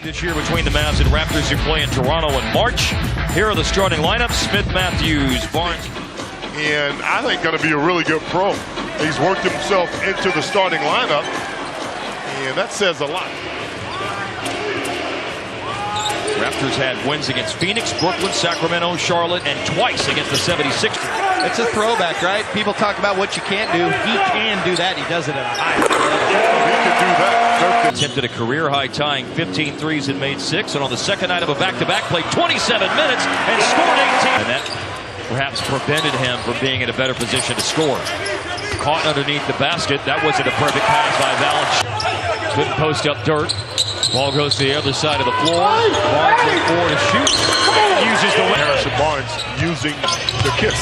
This year between the Mavs and Raptors who play in Toronto in March. Here are the starting lineups: Smith, Matthews, Barnes. And I think going to be a really good pro. He's worked himself into the starting lineup, and that says a lot. Raptors had wins against Phoenix, Brooklyn, Sacramento, Charlotte, and twice against the 76ers. It's a throwback, right? People talk about what you can't do. He can do that. He does it at a high level. He can do that. Attempted a career-high tying 15 threes and made 6, and on the second night of a back-to-back played 27 minutes and scored 18. And that perhaps prevented him from being in a better position to score. Caught underneath the basket. That wasn't a perfect pass by Valanciunas. Couldn't post up Dirt. Ball goes to the other side of the floor. Barnes with 4 to shoot. Uses the win. Harrison Barnes using the kiss.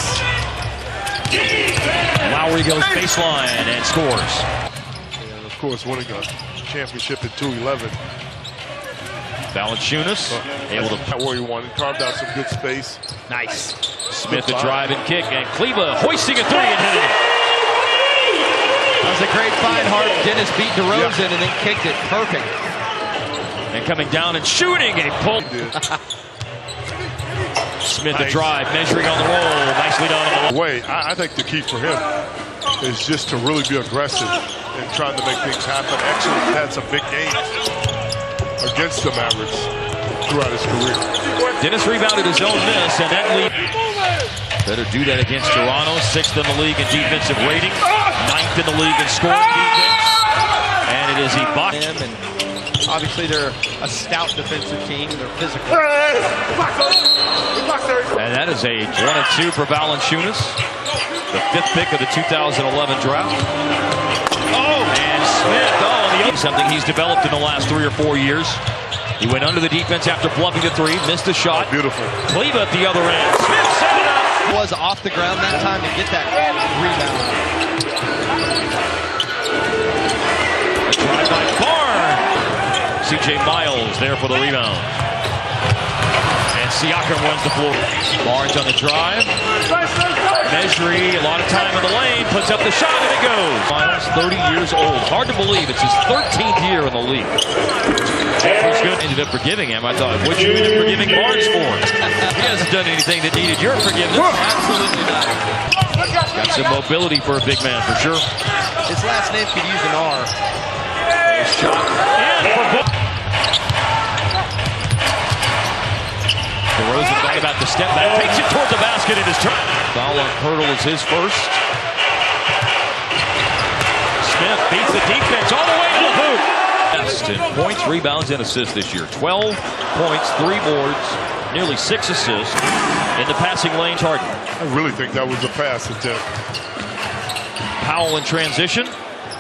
Lowry goes baseline and scores. And of course, winning a championship in 2-11. Valanciunas able to where he wanted. Carved out some good space. Nice. Smith the drive and kick, and Kleba hoisting a 3 and hitting it. That was a great find. Hard. Dennis beat DeRozan and then kicked it. Perfect. And coming down and shooting, and he pulled. Smith the drive, measuring on the roll. Nicely done on the way. I think the key for him is just to really be aggressive and trying to make things happen. Actually had some big games against the Mavericks throughout his career. Dennis rebounded his own miss, and that lead. Better do that against Toronto. 6th in the league in defensive rating, 9th in the league in scoring defense. And it is Ibaka. And obviously they're a stout defensive team. They're physical. And that is a 1 of 2 for Valanciunas, the 5th pick of the 2011 draft. Oh, and Smith, something he's developed in the last 3 or 4 years. He went under the defense after bluffing the 3, missed the shot. Oh, beautiful. Kleba at the other end. Smith set it up. Was off the ground that time to get that rebound. A drive by Barnes. C.J. Miles there for the rebound. And Siakam runs the floor. Barnes on the drive. Measuring, a lot of time in the lane, puts up the shot and it goes. Miles, 30 years old. Hard to believe it's his 13th year in the league. Jeffrey's good. Ended up forgiving him. I thought, what you end up forgiving Barnes for? He hasn't done anything that needed your forgiveness. Absolutely not. Got some mobility for a big man, for sure. His last name could use an R. Nice shot. And for Book. DeRozan thought about the step back. Takes it towards the basket in his turn. Foul on Hurdle is his first. Smith beats the defense all the way to the hoop. In points, rebounds, and assists this year. 12 points, 3 boards, nearly 6 assists in the passing lane target. I really think that was a pass attempt. Powell in transition.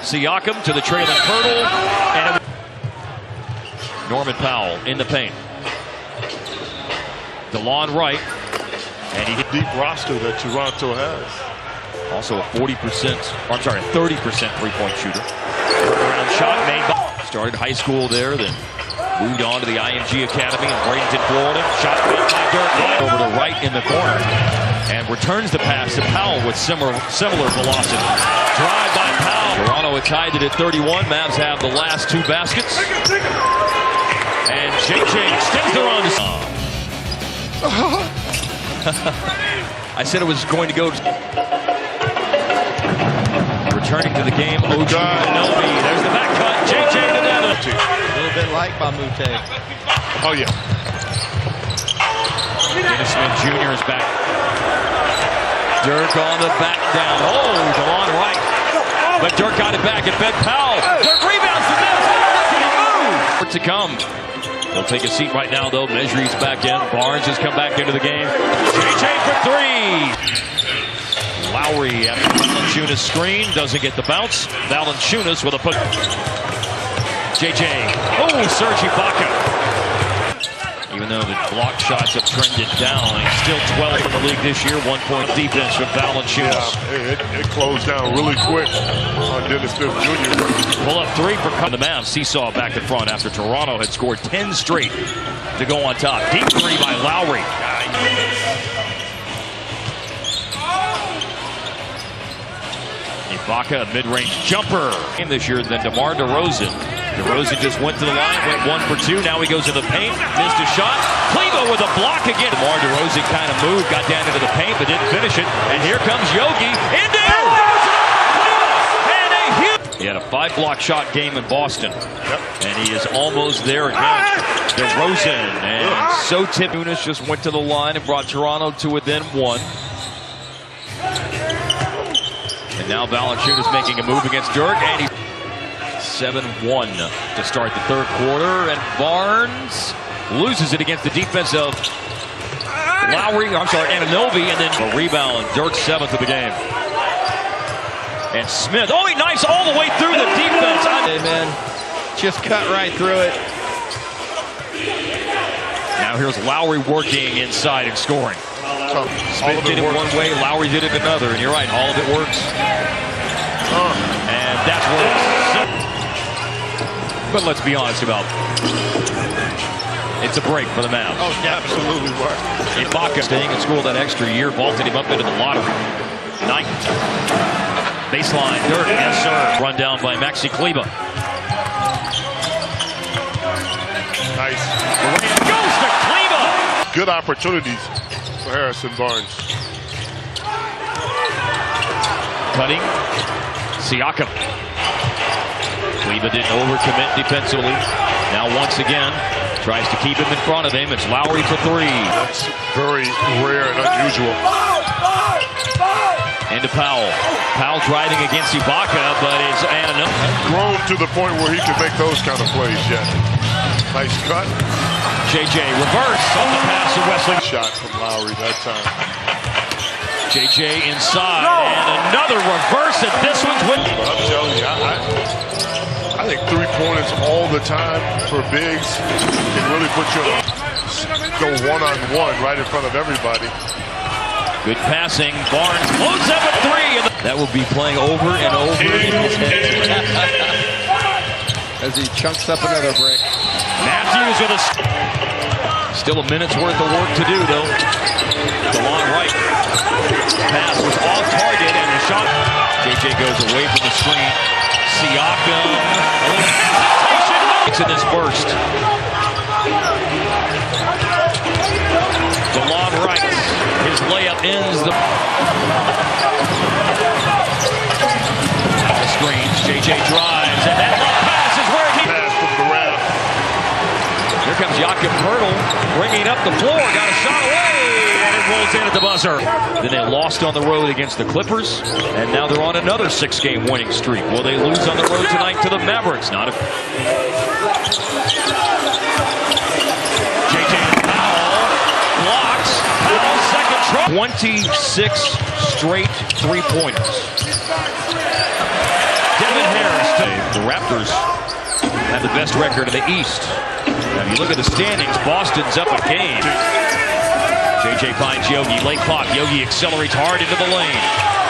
Siakam to the trailing Hurdle. And Norman Powell in the paint. DeLon Wright. And he hit deep roster that Toronto has. Also a 30% three-point shooter. Around shot made by. Started high school there, then moved on to the IMG Academy in Bradenton, Florida. Shot made by Dirk right over to Wright in the corner. And returns the pass to Powell with similar velocity. Drive by Powell. Toronto had tied it at 31. Mavs have the last 2 baskets. And JJ extends the run. I said it was going to go. Returning to the game, OG Anunoby. There's the back cut. JJ to Devin. A little bit like Bamute. Oh, yeah. Dennis Smith Jr. is back. Dirk on the back down. Oh, DeLon Wright. But Dirk got it back and fed Powell. Dirk rebounds the Mavs. More to come. They'll take a seat right now, though. Measury's back in. Barnes has come back into the game. JJ for 3. Lowry after Valanciunas screen. Doesn't get the bounce. Valanciunas with a put. JJ. Oh, Serge Ibaka. Even though the block shots have trended down, he's still 12th in the league this year. 1 point defense from Valanciunas. Yeah, it closed down really quick on Dennis Smith Jr. Pull up 3 for the Mavs. Seesaw back to front after Toronto had scored 10 straight to go on top. Deep 3 by Lowry. Ibaka, a mid-range jumper. This year than DeMar DeRozan. DeRozan just went to the line, went 1 for 2. Now he goes to the paint, missed a shot. Kleber with a block again. DeMar DeRozan kind of moved, got down into the paint, but didn't finish it. And here comes Yogi into it. And a huge. He had a 5-block shot game in Boston, and he is almost there again. DeRozan and so Nunes just went to the line and brought Toronto to within 1. And now Valanciunas making a move against Dirk, and he 7-1 to start the third quarter, and Barnes loses it against the defense of Anunoby, and then a rebound. Dirk's 7th of the game. And Smith, he knifes all the way through the defense. Hey, man, just cut right through it. Now here's Lowry working inside and scoring. Smith did it one way, Lowry did it another, and you're right, all of it works. And that's works. But let's be honest about it's a break for the Mavs. Oh, yeah, absolutely right. Ibaka staying in school that extra year, vaulted him up into the lottery. Knight. Baseline, Dirk, yes sir. Run down by Maxi Kleber. Nice. Durant goes to Kleber. Good opportunities for Harrison Barnes. Cutting. Siakam. Kleber didn't overcommit defensively. Now once again, tries to keep him in front of him. It's Lowry for 3. That's very rare and unusual. Into Powell. Powell driving against Ibaka, but it's Anunoby. Grown to the point where he can make those kind of plays yet. Nice cut. JJ reverse on the pass to Wesley. Shot from Lowry that time. JJ inside, and another reverse, and this one's with. I'm telling you, I think 3-pointers all the time for bigs can really put you go one-on-one right in front of everybody. Good passing. Barnes loads up a 3. That will be playing over and over in his head. As he chunks up another brick. Matthews with a. Still a minute's worth of work to do, though. DeLon Wright. Pass was off target, and the shot. JJ goes away from the screen. Siakam. In this burst. DeLon Wright. His layup ends the screens. JJ drives, and that pass is where he. Pass from Durant. Here comes Jakob Poeltl, bringing up the floor. Got a shot away, and it rolls in at the buzzer. Then they lost on the road against the Clippers, and now they're on another 6-game winning streak. Will they lose on the road tonight to the Mavericks? Not if. JJ Powell blocks. Powell's second try. 26 straight 3-pointers. Devin Harris. The Raptors have the best record in the East. Now, if you look at the standings, Boston's up a game. JJ finds Yogi, late clock. Yogi accelerates hard into the lane.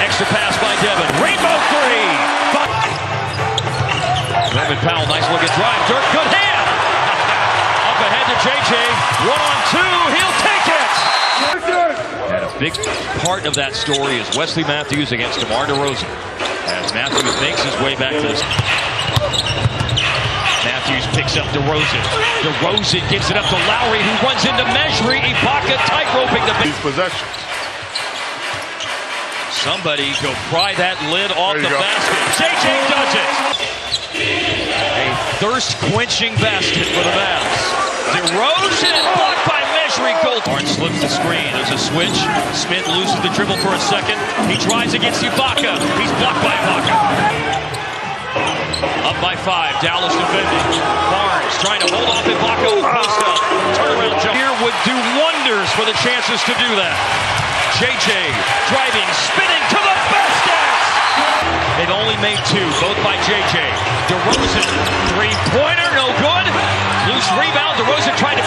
Extra pass by Devin. Rainbow 3. Norman Powell, nice looking drive. Dirk, good hand. Up ahead to JJ. 1-on-2. He'll take it. And a big part of that story is Wesley Matthews against DeMar DeRozan. As Matthews makes his way back to this. Matthews picks up DeRozan. DeRozan gives it up to Lowry, who runs into Mejri. Ibaka tight-roping the These possessions. Somebody go pry that lid off the basket. JJ does it. A thirst-quenching basket for the Mavs. DeRozan blocked by Mejri. Barnes slips the screen. There's a switch. Smith loses the dribble for a second. He tries against Ibaka. He's blocked by Ibaka. Up by 5, Dallas defending. Barnes trying to hold off Ibaka. Post up. Turnaround jump. Here would do wonders for the chances to do that. JJ driving, spinning to the basket. They've only made 2, both by JJ. DeRozan, 3-pointer, no good. Loose rebound. DeRozan trying to